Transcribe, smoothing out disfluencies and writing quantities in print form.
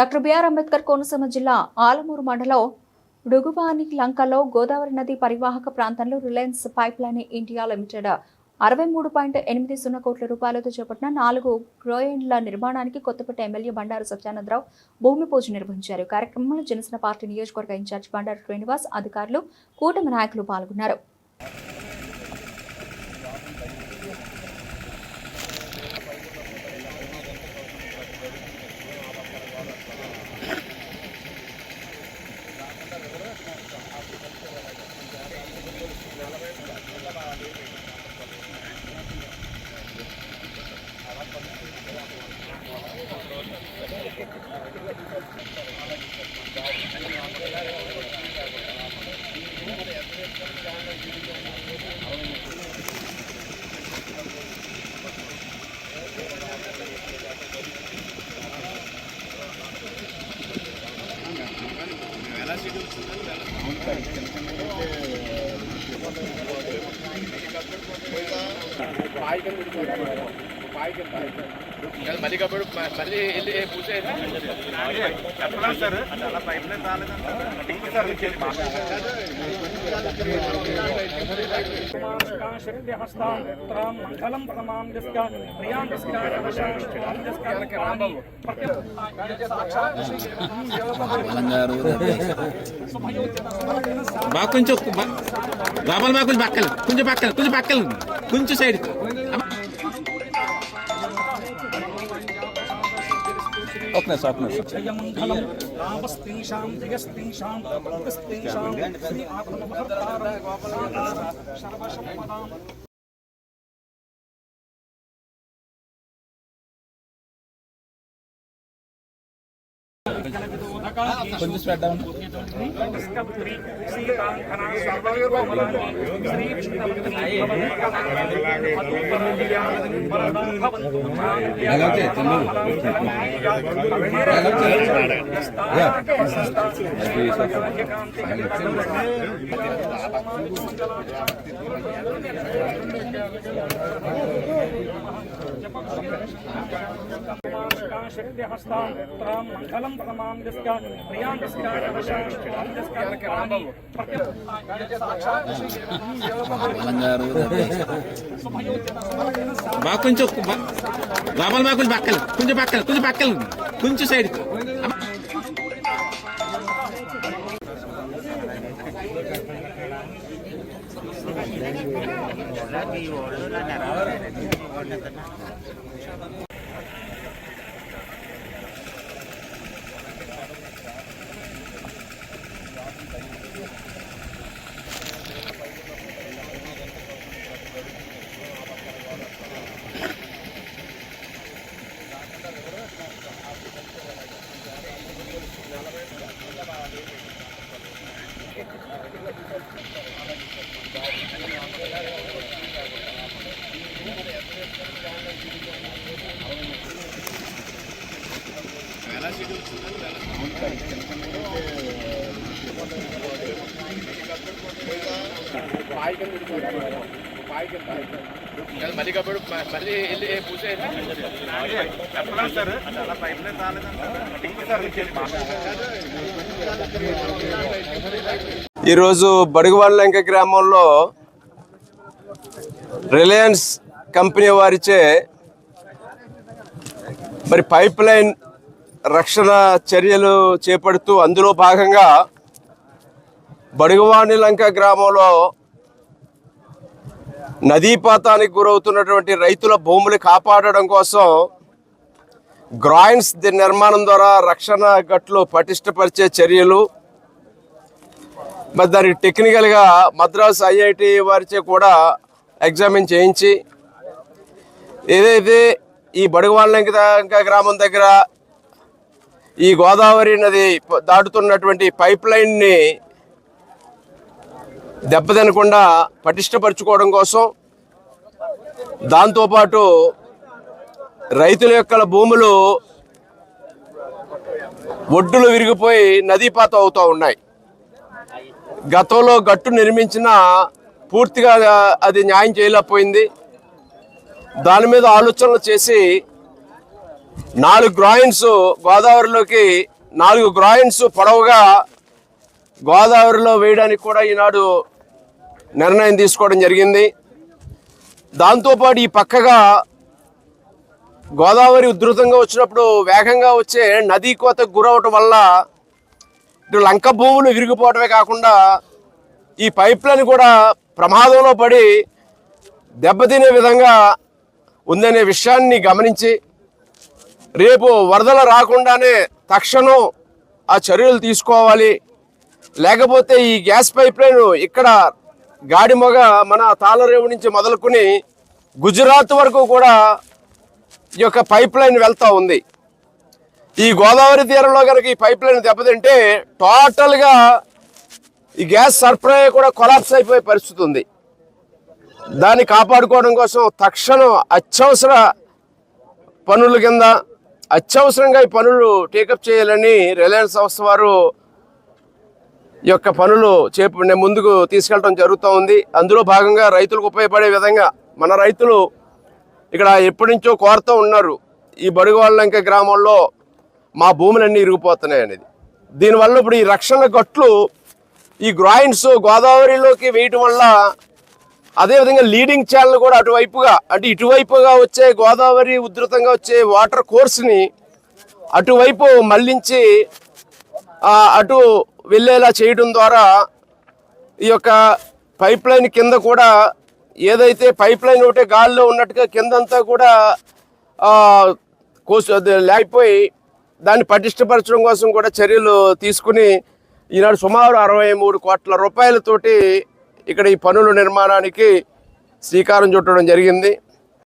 Doctor BR Ambedkar Konaseema జిల్లా ఆలమూరు మండలం డుగువాని లంకలో గోదావరి నది పరివాహక ప్రాంతంలో Reliance pipe line India limited 63.80 కోట్ల రూపాయలతో చేపట్టిన 4 గ్రోయిన్ల నిర్మాణానికి కొత్తపేట ఎమ్మెల్యే బండారు సత్యానందరావు భూమి పూజ నిర్వహించారు. కార్యక్రమంలో జనసేన పార్టీ నియోజకవర్గ ఇన్ఛార్జ్ బండారు శ్రీనివాస్, అధికారులు, కూటమి నాయకులు పాల్గొన్నారు. మళ్ళీ కప్పుడు మళ్ళీ వెళ్ళి పూసే చెప్పలేదు సార్. అలా పైప్ లైన్ బాగా కొంచెం లోపల బాగా కొంచెం పక్కలు కొంచెం పక్కలు కొంచెం సైడ్ కొంచెం స్ప్రెడ్ డౌన్ బాగా కొంచెం లోపల బాగా కొంచెం పక్కలు కొంచెం సైడ్ మళ్ళీ కప్పుడు మళ్ళీ వెళ్ళి పూసే చెప్పలేదు సార్. అలా పైప్ లైన్ ఈరోజు బడుగువాళ్ళంక గ్రామంలో రిలయన్స్ కంపెనీ వారిచే మరి పైప్ లైన్ రక్షణ చర్యలు చేపడుతూ అందులో భాగంగా బడుగువానిలంక గ్రామంలో నదీపాతానికి గురవుతున్నటువంటి రైతుల భూములు కాపాడడం కోసం గ్రాయిన్స్ నిర్మాణం ద్వారా రక్షణ గట్లు పటిష్టపరిచే చర్యలు, మరి దానికి టెక్నికల్గా మద్రాసు ఐఐటి వారిచే కూడా ఎగ్జామిన్ చేయించి ఏదైతే ఈ బడుగువాళ్ళంక గ్రామం దగ్గర ఈ గోదావరి నది దాటుతున్నటువంటి పైప్ లైన్ని దెబ్బతినకుండా పటిష్టపరచుకోవడం కోసం, దాంతోపాటు రైతుల యొక్క భూములు ఒడ్డులు విరిగిపోయి నదీపాతం అవుతూ ఉన్నాయి. గతంలో గట్టు నిర్మించిన పూర్తిగా అది న్యాయం చేయలేకపోయింది. దాని మీద ఆలోచనలు చేసి 4 గ్రాయిన్స్ గోదావరిలోకి 4 గ్రాయిన్స్ పొడవుగా గోదావరిలో వేయడానికి కూడా ఈనాడు నిర్ణయం తీసుకోవడం జరిగింది. దాంతోపాటు ఈ పక్కగా గోదావరి ఉధృతంగా వచ్చినప్పుడు వేగంగా వచ్చే నదీ కోతకు గురవటం వల్ల ఇటు లంక భూములు విరిగిపోవటమే కాకుండా ఈ పైప్ లైన్ కూడా ప్రమాదంలో పడి దెబ్బతినే విధంగా ఉందనే విషయాన్ని గమనించి రేపు వరదలు రాకుండానే తక్షణం ఆ చర్యలు తీసుకోవాలి. లేకపోతే ఈ గ్యాస్ పైప్ లైన్ ఇక్కడ గాడిమొగ మన తాళరేవు నుంచి మొదలుకొని గుజరాత్ వరకు కూడా ఈ యొక్క పైప్ లైన్ వెళ్తూ ఉంది. ఈ గోదావరి తీరంలో కనుక ఈ పైప్ లైన్ దెబ్బతింటే టోటల్గా ఈ గ్యాస్ సరఫరా కూడా కొలాప్స్ అయిపోయే పరిస్థితి ఉంది. దాన్ని కాపాడుకోవడం కోసం తక్షణం అత్యవసర పనుల కింద అత్యవసరంగా ఈ పనులు టేకప్ చేయాలని రిలయన్స్ సంస్థ వారు ఈ యొక్క పనులు ముందుకు తీసుకెళ్ళడం జరుగుతూ ఉంది. అందులో భాగంగా రైతులకు ఉపయోగపడే విధంగా మన రైతులు ఇక్కడ ఎప్పటి నుంచో కోరుతూ ఉన్నారు, ఈ బడుగువాళ్ళంక గ్రామంలో మా భూములన్నీ ఇరిగిపోతున్నాయి అనేది. దీనివల్ల ఇప్పుడు ఈ రక్షణ గట్లు ఈ గ్రాయిన్స్ గోదావరిలోకి వేయటం వల్ల అదేవిధంగా లీడింగ్ ఛానల్ కూడా అటువైపుగా అంటే ఇటువైపుగా వచ్చే గోదావరి ఉధృతంగా వచ్చే వాటర్ కోర్స్ని అటువైపు మళ్లించి అటు వెళ్ళేలా చేయడం ద్వారా ఈ యొక్క పైప్ లైన్ కింద కూడా ఏదైతే పైప్ లైన్ ఒకటే గాల్లో ఉన్నట్టుగా కిందంతా కూడా లేకపోయి దాన్ని పటిష్టపరచడం కోసం కూడా చర్యలు తీసుకుని ఈనాడు సుమారు 63 కోట్ల రూపాయలతోటి ఇక్కడ ఈ పనుల నిర్మాణానికి శ్రీకారం చుట్టడం జరిగింది.